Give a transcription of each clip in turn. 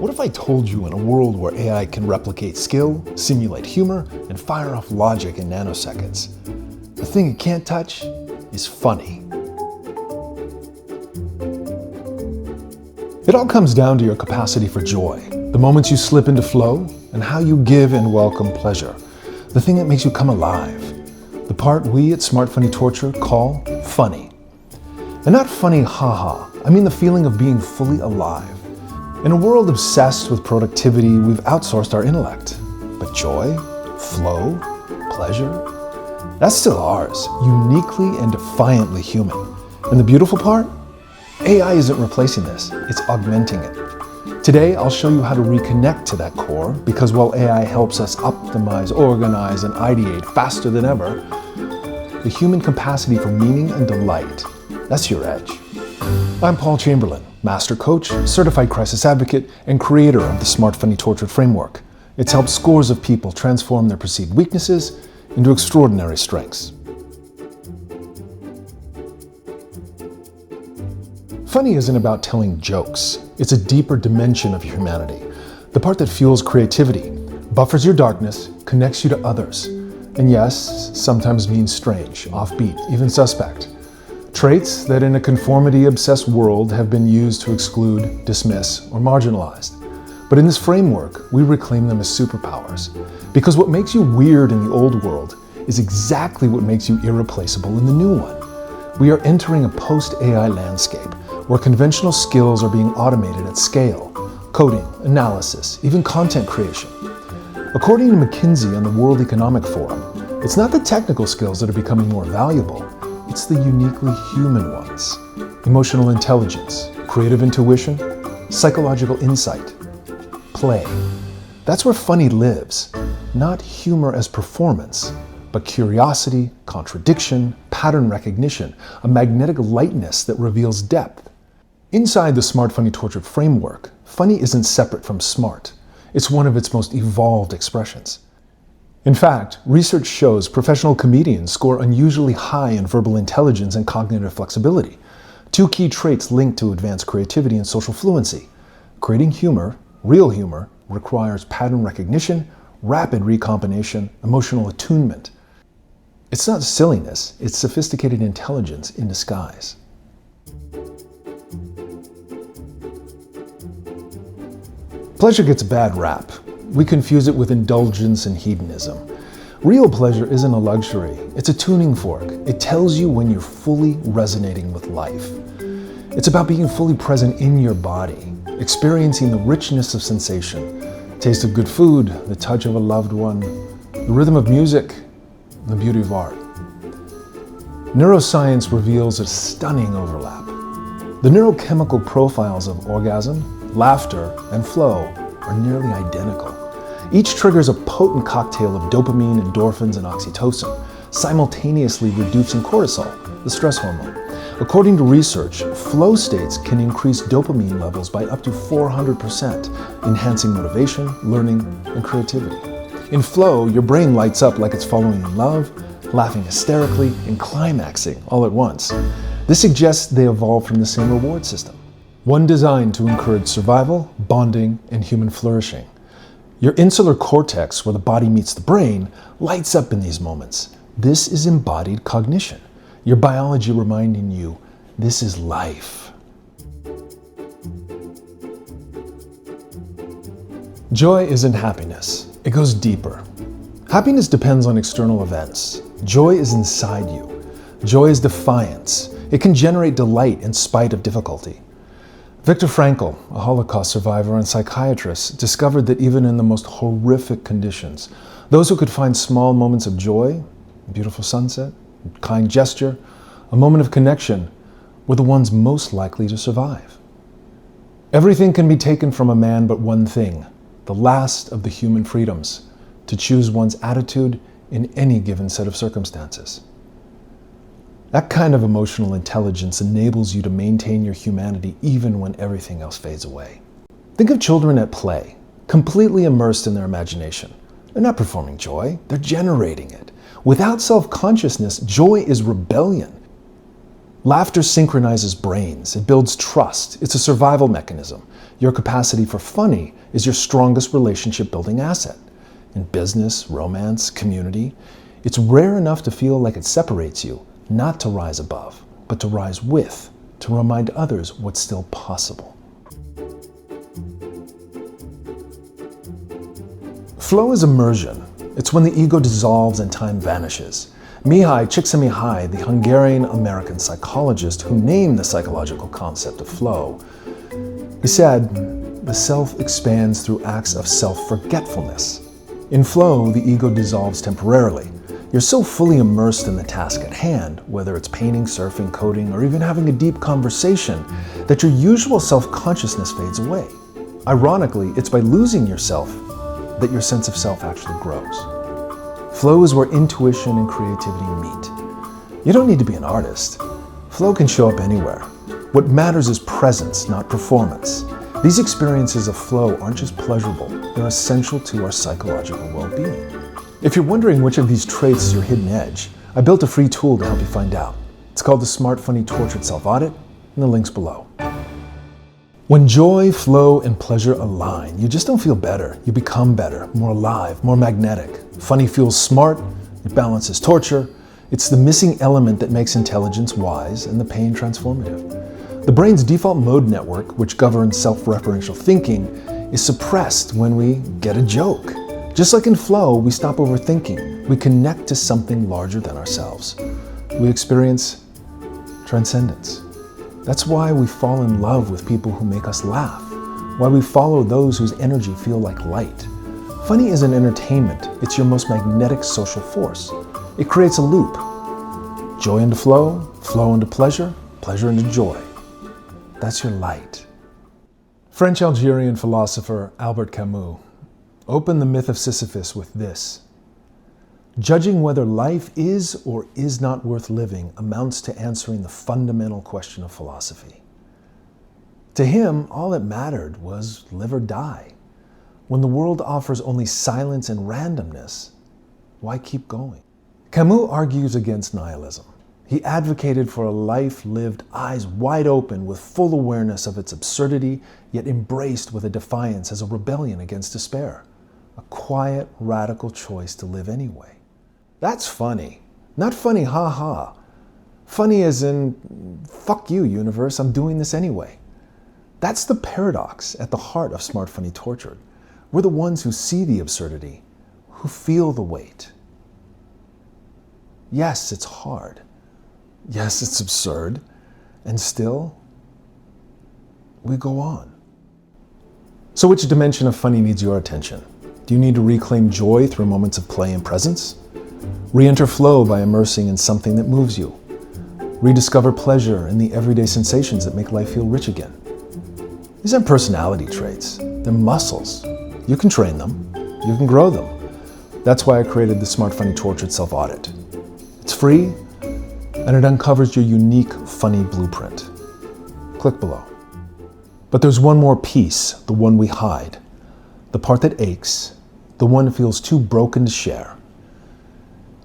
What if I told you in a world where AI can replicate skill, simulate humor, and fire off logic in nanoseconds? The thing it can't touch is funny. It all comes down to your capacity for joy, the moments you slip into flow, and how you give and welcome pleasure, the thing that makes you come alive, the part we at Smart Funny Torture call funny. And not funny haha, I mean the feeling of being fully alive. In a world obsessed with productivity, we've outsourced our intellect. But joy, flow, pleasure, that's still ours, uniquely and defiantly human. And the beautiful part? AI isn't replacing this, it's augmenting it. Today, I'll show you how to reconnect to that core, because while AI helps us optimize, organize, and ideate faster than ever, the human capacity for meaning and delight, that's your edge. I'm Paul Chamberlain, Master Coach, Certified Crisis Advocate, and creator of the Smart Funny Tortured framework. It's helped scores of people transform their perceived weaknesses into extraordinary strengths. Funny isn't about telling jokes. It's a deeper dimension of humanity. The part that fuels creativity, buffers your darkness, connects you to others, and yes, sometimes means strange, offbeat, even suspect. Traits that in a conformity-obsessed world have been used to exclude, dismiss, or marginalized. But in this framework, we reclaim them as superpowers. Because what makes you weird in the old world is exactly what makes you irreplaceable in the new one. We are entering a post-AI landscape where conventional skills are being automated at scale. Coding, analysis, even content creation. According to McKinsey and the World Economic Forum, it's not the technical skills that are becoming more valuable, it's the uniquely human ones. Emotional intelligence, creative intuition, psychological insight, play. That's where funny lives. Not humor as performance, but curiosity, contradiction, pattern recognition, a magnetic lightness that reveals depth. Inside the Smart Funny Tortured framework, funny isn't separate from smart. It's one of its most evolved expressions. In fact, research shows professional comedians score unusually high in verbal intelligence and cognitive flexibility, two key traits linked to advanced creativity and social fluency. Creating humor, real humor, requires pattern recognition, rapid recombination, emotional attunement. It's not silliness, it's sophisticated intelligence in disguise. Pleasure gets a bad rap. We confuse it with indulgence and hedonism. Real pleasure isn't a luxury, it's a tuning fork. It tells you when you're fully resonating with life. It's about being fully present in your body, experiencing the richness of sensation, taste of good food, the touch of a loved one, the rhythm of music, and the beauty of art. Neuroscience reveals a stunning overlap. The neurochemical profiles of orgasm, laughter, and flow are nearly identical. Each triggers a potent cocktail of dopamine, endorphins, and oxytocin, simultaneously reducing cortisol, the stress hormone. According to research, flow states can increase dopamine levels by up to 400%, enhancing motivation, learning, and creativity. In flow, your brain lights up like it's falling in love, laughing hysterically, and climaxing all at once. This suggests they evolved from the same reward system, one designed to encourage survival, bonding, and human flourishing. Your insular cortex, where the body meets the brain, lights up in these moments. This is embodied cognition, your biology reminding you, this is life. Joy isn't happiness, it goes deeper. Happiness depends on external events. Joy is inside you. Joy is defiance. It can generate delight in spite of difficulty. Viktor Frankl, a Holocaust survivor and psychiatrist, discovered that even in the most horrific conditions, those who could find small moments of joy, a beautiful sunset, a kind gesture, a moment of connection, were the ones most likely to survive. Everything can be taken from a man but one thing, the last of the human freedoms, to choose one's attitude in any given set of circumstances. That kind of emotional intelligence enables you to maintain your humanity even when everything else fades away. Think of children at play, completely immersed in their imagination. They're not performing joy, they're generating it. Without self-consciousness, joy is rebellion. Laughter synchronizes brains, it builds trust, it's a survival mechanism. Your capacity for funny is your strongest relationship building asset. In business, romance, community, it's rare enough to feel like it separates you, not to rise above, but to rise with, to remind others what's still possible. Flow is immersion. It's when the ego dissolves and time vanishes. Mihaly Csikszentmihalyi, the Hungarian-American psychologist who named the psychological concept of flow, he said, the self expands through acts of self-forgetfulness. In flow, the ego dissolves temporarily. You're so fully immersed in the task at hand, whether it's painting, surfing, coding, or even having a deep conversation, that your usual self-consciousness fades away. Ironically, it's by losing yourself that your sense of self actually grows. Flow is where intuition and creativity meet. You don't need to be an artist. Flow can show up anywhere. What matters is presence, not performance. These experiences of flow aren't just pleasurable, they're essential to our psychological well-being. If you're wondering which of these traits is your hidden edge, I built a free tool to help you find out. It's called the Smart Funny Tortured Self-Audit, and the link's below. When joy, flow, and pleasure align, you just don't feel better. You become better, more alive, more magnetic. Funny feels smart, it balances torture. It's the missing element that makes intelligence wise and the pain transformative. The brain's default mode network, which governs self-referential thinking, is suppressed when we get a joke. Just like in flow, we stop overthinking. We connect to something larger than ourselves. We experience transcendence. That's why we fall in love with people who make us laugh, why we follow those whose energy feel like light. Funny isn't entertainment, it's your most magnetic social force. It creates a loop. Joy into flow, flow into pleasure, pleasure into joy. That's your light. French-Algerian philosopher Albert Camus opened the myth of Sisyphus with this: judging whether life is or is not worth living amounts to answering the fundamental question of philosophy. To him, all that mattered was live or die. When the world offers only silence and randomness, why keep going? Camus argues against nihilism. He advocated for a life lived eyes wide open with full awareness of its absurdity, yet embraced with a defiance as a rebellion against despair. A quiet, radical choice to live anyway. That's funny. Not funny, ha ha. Funny as in, fuck you, universe, I'm doing this anyway. That's the paradox at the heart of Smart Funny Tortured. We're the ones who see the absurdity, who feel the weight. Yes, it's hard. Yes, it's absurd. And still, we go on. So which dimension of funny needs your attention? Do you need to reclaim joy through moments of play and presence? Re-enter flow by immersing in something that moves you. Rediscover pleasure in the everyday sensations that make life feel rich again. These aren't personality traits. They're muscles. You can train them. You can grow them. That's why I created the Smart Funny Tortured Self-Audit. It's free, and it uncovers your unique funny blueprint. Click below. But there's one more piece, the one we hide. The part that aches, the one that feels too broken to share.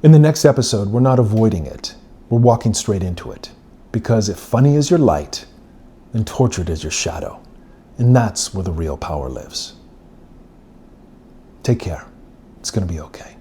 In the next episode, we're not avoiding it. We're walking straight into it. Because if funny is your light, then tortured is your shadow. And that's where the real power lives. Take care. It's going to be okay.